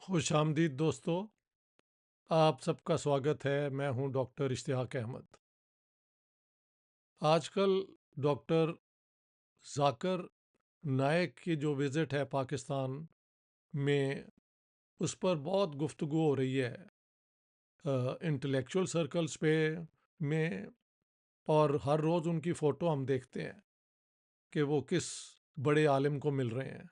خوش آمدید دوستو، آپ سب کا سواگت ہے۔ میں ہوں ڈاکٹر اشتیاق احمد۔ آج کل ڈاکٹر ذاکر نائک کی جو وزٹ ہے پاکستان میں، اس پر بہت گفتگو ہو رہی ہے انٹلیکچوئل سرکلز پہ میں، اور ہر روز ان کی فوٹو ہم دیکھتے ہیں کہ وہ کس بڑے عالم کو مل رہے ہیں۔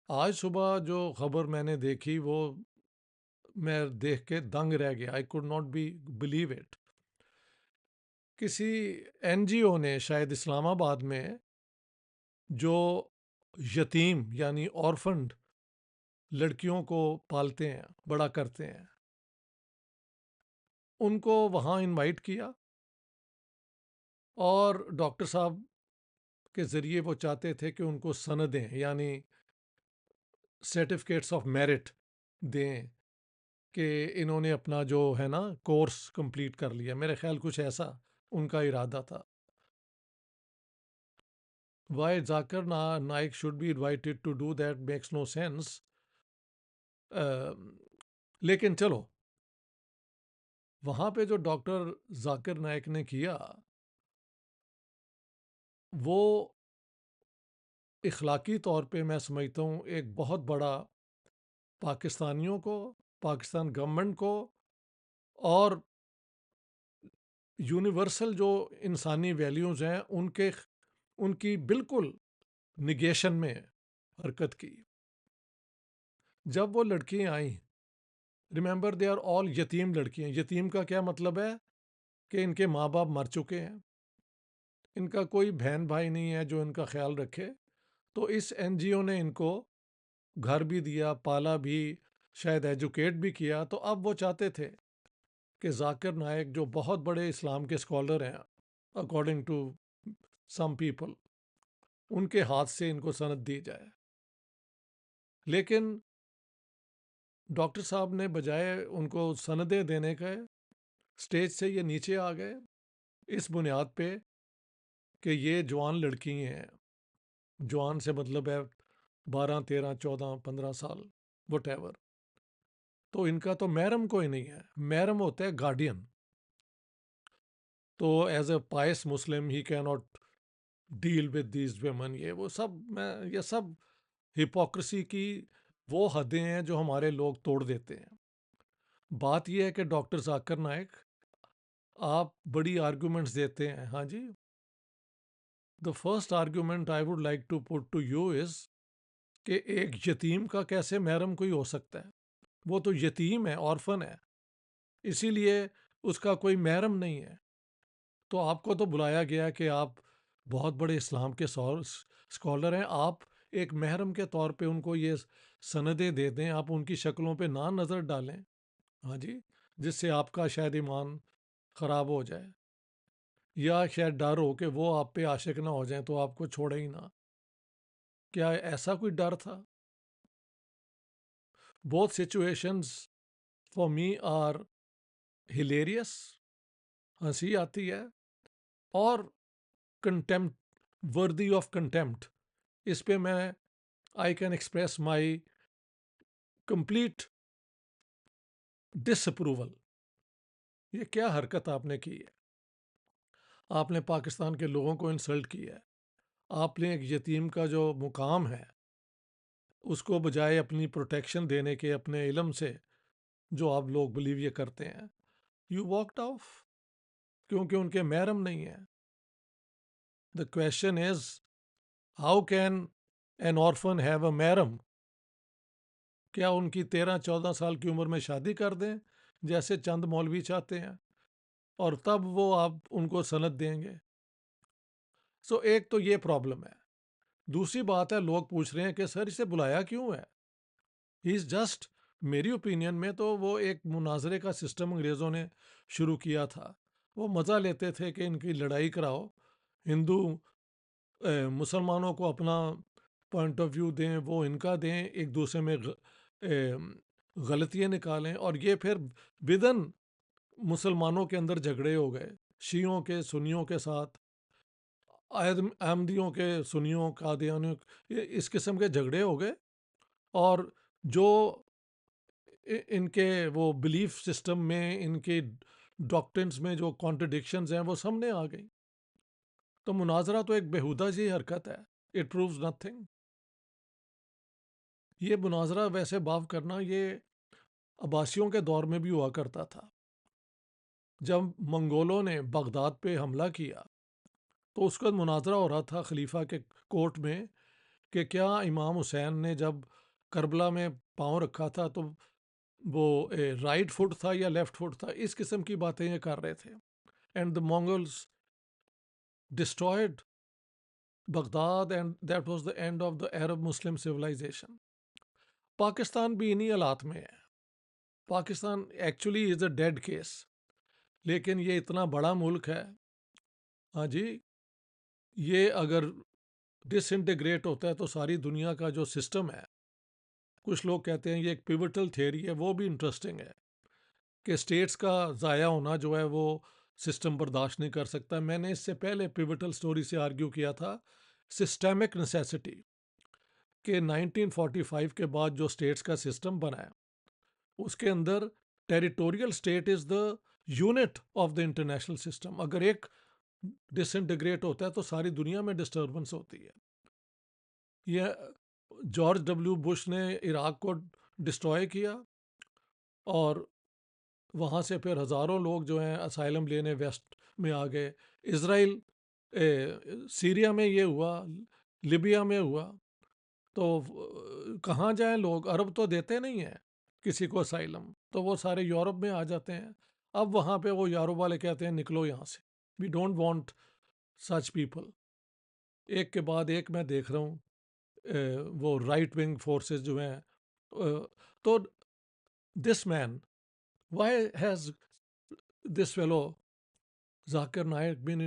آج صبح جو خبر میں نے دیکھی وہ میں دیکھ کے دنگ رہ گیا۔ I could not believe it. کسی این جی او نے شاید اسلام آباد میں جو یتیم یعنی اورفنڈ لڑکیوں کو پالتے ہیں، بڑا کرتے ہیں، ان کو وہاں انوائٹ کیا، اور ڈاکٹر صاحب کے ذریعے وہ چاہتے تھے کہ ان کو سندیں یعنی سرٹیفکیٹس آف میرٹ دیں کہ انہوں نے اپنا جو ہے نا کورس کمپلیٹ کر لیا۔ میرے خیال کچھ ایسا ان کا ارادہ تھا۔ Why Zakir Naik should be invited to do that makes no sense. لیکن چلو، وہاں پہ جو ڈاکٹر ذاکر نائک نے کیا وہ اخلاقی طور پہ میں سمجھتا ہوں ایک بہت بڑا پاکستانیوں کو، پاکستان گورنمنٹ کو، اور یونیورسل جو انسانی ویلیوز ہیں ان کی بالکل نگیشن میں حرکت کی۔ جب وہ لڑکیاں آئیں، ریممبر دے آر آل یتیم لڑکیاں۔ یتیم کا کیا مطلب ہے؟ کہ ان کے ماں باپ مر چکے ہیں، ان کا کوئی بہن بھائی نہیں ہے جو ان کا خیال رکھے۔ تو اس این جی او نے ان کو گھر بھی دیا، پالا بھی، شاید ایجوکیٹ بھی کیا۔ تو اب وہ چاہتے تھے کہ ذاکر نائک جو بہت بڑے اسلام کے اسکالر ہیں اکارڈنگ ٹو سم پیپل، ان کے ہاتھ سے ان کو سند دی جائے۔ لیکن ڈاکٹر صاحب نے بجائے ان کو سندیں دینے کے، اسٹیج سے یہ نیچے آ گئے اس بنیاد پہ کہ یہ جوان لڑکی ہیں۔ جوان سے مطلب ہے 12 13 14 15 سال، وٹ ایور۔ تو ان کا تو محرم کوئی نہیں ہے، محرم ہوتا ہے گارڈین۔ تو as a pious Muslim he کی not deal with these women. یہ سب ہپوکریسی کی وہ حدیں ہیں جو ہمارے لوگ توڑ دیتے ہیں۔ بات یہ ہے کہ ڈاکٹر ذاکر نائک، آپ بڑی آرگومنٹس دیتے ہیں۔ ہاں جی، the first argument I would like to put to you is کہ ایک یتیم کا کیسے محرم کوئی ہو سکتا ہے؟ وہ تو یتیم ہے، اورفن ہے، اسی لیے اس کا کوئی محرم نہیں ہے۔ تو آپ کو تو بلایا گیا کہ آپ بہت بڑے اسلام کے اسکالر ہیں، آپ ایک محرم کے طور پہ ان کو یہ سندیں دے دیں، آپ ان کی شکلوں پہ نہ نظر ڈالیں، ہاں جی، جس سے آپ کا شاید ایمان خراب ہو جائے، یا شاید ڈر ہو کہ وہ آپ پہ عاشق نہ ہو جائیں تو آپ کو چھوڑے ہی نہ۔ کیا ایسا کوئی ڈر تھا؟ Both situations for me are hilarious, ہنسی آتی ہے، اور کنٹمپٹ، وردی آف کنٹمپٹ۔ اس پہ میں I can express my complete disapproval. یہ کیا حرکت آپ نے کی ہے؟ آپ نے پاکستان کے لوگوں کو انسلٹ کیا ہے۔ آپ نے ایک یتیم کا جو مقام ہے اس کو بجائے اپنی پروٹیکشن دینے کے، اپنے علم سے جو آپ لوگ بلیو یہ کرتے ہیں، یو واکڈ آف، کیونکہ ان کے محرم نہیں ہیں۔ The question is how can an orphan have a محرم؟ کیا ان کی 13 14 سال کی عمر میں شادی کر دیں جیسے چند مولوی چاہتے ہیں، اور تب وہ آپ ان کو سند دیں گے؟ سو ایک تو یہ پرابلم ہے۔ دوسری بات ہے، لوگ پوچھ رہے ہیں کہ سر اسے بلایا کیوں ہے؟ ہی از جسٹ، میری اوپینین میں تو وہ ایک مناظرے کا سسٹم انگریزوں نے شروع کیا تھا۔ وہ مزہ لیتے تھے کہ ان کی لڑائی کراؤ، ہندو مسلمانوں کو اپنا پوائنٹ آف ویو دیں، وہ ان کا دیں، ایک دوسرے میں غلطیاں نکالیں، اور یہ پھر بدن مسلمانوں کے اندر جھگڑے ہو گئے، شیعوں کے سنیوں کے ساتھ، احمدیوں کے سنیوں، قادیانیوں، اس قسم کے جھگڑے ہو گئے، اور جو ان کے وہ بلیف سسٹم میں، ان کے ڈاکٹرنس میں جو کانٹرڈکشنز ہیں وہ سامنے آ گئی. تو مناظرہ تو ایک بےہودہ سی حرکت ہے. It proves nothing. یہ مناظرہ ویسے باف کرنا یہ عباسیوں کے دور میں بھی ہوا کرتا تھا. جب منگولوں نے بغداد پہ حملہ کیا تو اس کا مناظرہ ہو رہا تھا خلیفہ کے کورٹ میں کہ کیا امام حسین نے جب کربلا میں پاؤں رکھا تھا تو وہ رائٹ فٹ تھا یا لیفٹ فٹ تھا. اس قسم کی باتیں یہ کر رہے تھے. And the Mongols destroyed Baghdad and that was the end of the Arab Muslim civilization. Pakistan بھی انہی حالات میں ہے. Pakistan actually is a dead case. لیکن یہ اتنا بڑا ملک ہے. ہاں جی. یہ اگر ڈس انٹیگریٹ ہوتا ہے تو ساری دنیا کا جو سسٹم ہے، کچھ لوگ کہتے ہیں یہ ایک پیوٹل تھیوری ہے، وہ بھی انٹرسٹنگ ہے کہ اسٹیٹس کا ضائع ہونا جو ہے وہ سسٹم برداشت نہیں کر سکتا. میں نے اس سے پہلے پیوٹل سٹوری سے آرگیو کیا تھا سسٹمک نیسیسٹی کہ 1945 کے بعد جو اسٹیٹس کا سسٹم بنا ہے اس کے اندر territorial state is the unit of the international system. اگر ایک ڈس انٹیگریٹ ہوتا ہے تو ساری دنیا میں ڈسٹربنس ہوتی ہے. یہ جارج ڈبلیو بش نے عراق کو ڈسٹروائے کیا اور وہاں سے پھر ہزاروں لوگ جو ہیں اسائلم لینے ویسٹ میں آ گئے. اسرائیل سیریا میں یہ ہوا، لیبیا میں ہوا. تو کہاں جائیں لوگ؟ عرب تو دیتے نہیں ہیں کسی کو اسائلم، تو وہ سارے یورپ میں آ جاتے ہیں. اب وہاں پہ وہ یورپ والے کہتے ہیں نکلو یہاں سے، we don't want such people. ایک کے بعد ایک میں دیکھ رہا ہوں وہ رائٹ ونگ فورسز جو ہیں. تو this man why has this fellow Zakir Naik been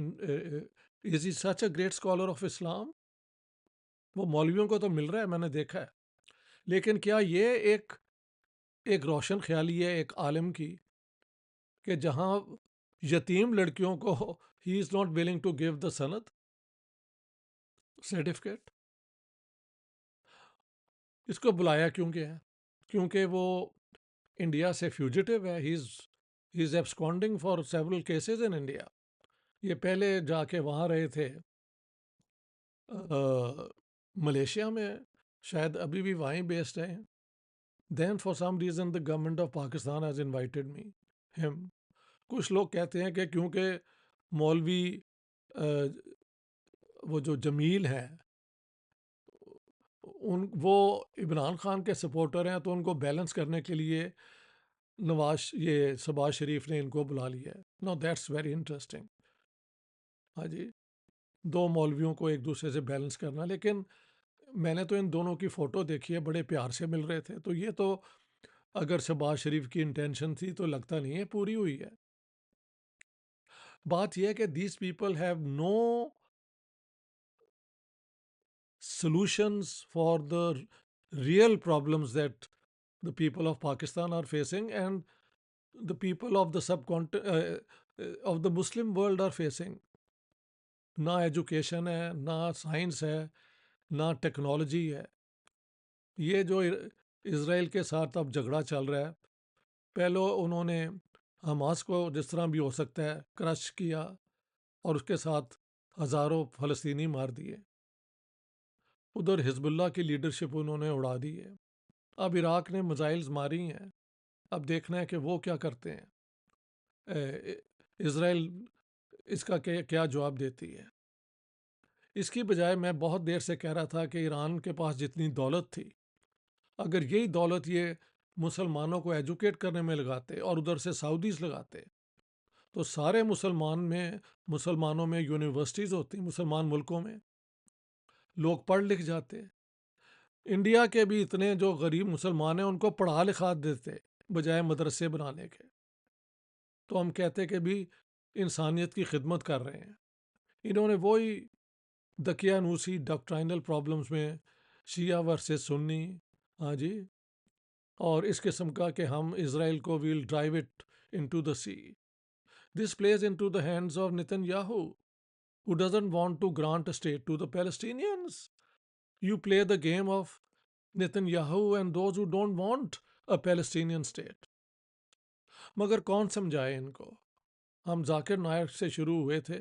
is he such a great scholar of Islam? وہ مولویوں کو تو مل رہا ہے، میں نے دیکھا ہے. لیکن کیا یہ ایک روشن خیالی ہے ایک عالم کی کہ جہاں یتیم لڑکیوں کو he is not willing to give the سند سرٹیفکیٹ؟ اس کو بلایا کیوں گیا ہے؟ کیونکہ وہ انڈیا سے فیوجیٹو ہے. He is absconding for several cases in India. یہ پہلے جا کے وہاں رہے تھے ملیشیا میں، شاید ابھی بھی وہیں بیسڈ ہیں. Then for some reason the government of Pakistan has invited me ہم. کچھ لوگ کہتے ہیں کہ کیونکہ مولوی وہ جو جمیل ہیں وہ عمران خان کے سپورٹر ہیں، تو ان کو بیلنس کرنے کے لیے یہ شہباز شریف نے ان کو بلا لیا ہے. نو دیٹس ویری انٹرسٹنگ. ہاں جی، دو مولویوں کو ایک دوسرے سے بیلنس کرنا. لیکن میں نے تو ان دونوں کی فوٹو دیکھی ہے، بڑے پیار سے مل رہے تھے. تو یہ تو اگر شہباز شریف کی انٹینشن تھی تو لگتا نہیں ہے پوری ہوئی ہے. بات یہ ہے کہ these people have no solutions for the real problems that the people of Pakistan are facing and the people of the of the Muslim world are facing. نہ ایجوکیشن ہے، نہ سائنس ہے، نہ ٹیکنالوجی ہے. یہ جو اسرائیل کے ساتھ اب جھگڑا چل رہا ہے، پہلے انہوں نے حماس کو جس طرح بھی ہو سکتا ہے کرش کیا اور اس کے ساتھ ہزاروں فلسطینی مار دیے. ادھر حزب اللہ کی لیڈرشپ انہوں نے اڑا دی ہے. اب عراق نے میزائلز ماری ہیں، اب دیکھنا ہے کہ وہ کیا کرتے ہیں. اسرائیل اس کا کیا جواب دیتی ہے. اس کی بجائے میں بہت دیر سے کہہ رہا تھا کہ ایران کے پاس جتنی دولت تھی، اگر یہی دولت یہ مسلمانوں کو ایجوکیٹ کرنے میں لگاتے اور ادھر سے سعودیز لگاتے تو سارے مسلمانوں میں یونیورسٹیز ہوتی، مسلمان ملکوں میں لوگ پڑھ لکھ جاتے. انڈیا کے بھی اتنے جو غریب مسلمان ہیں ان کو پڑھا لکھا دیتے بجائے مدرسے بنانے کے. تو ہم کہتے کہ بھی انسانیت کی خدمت کر رہے ہیں. انہوں نے وہی دقیانوسی ڈاکٹرائنل پرابلمز میں شیعہ ورسز سنی، ہاں جی، اور اس قسم کا کہ ہم اسرائیل کو we'll drive it into the sea. This please into the hands of Netanyahu who doesn't want to grant a state to the Palestinians. You play the game of Netanyahu and those who don't want a Palestinian state. مگر کون سمجھائے ان کو؟ ہم ذاکر نائک سے شروع ہوئے تھے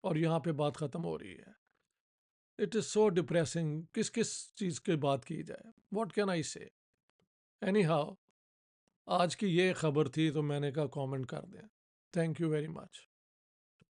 اور یہاں پہ بات ختم ہو رہی ہے. It is so depressing. کس کس چیز کی بات کی جائے؟ واٹ کین آئی سے؟ اینی ہاؤ، آج کی یہ خبر تھی تو میں نے کہا کامنٹ کر دیں. Thank you very much.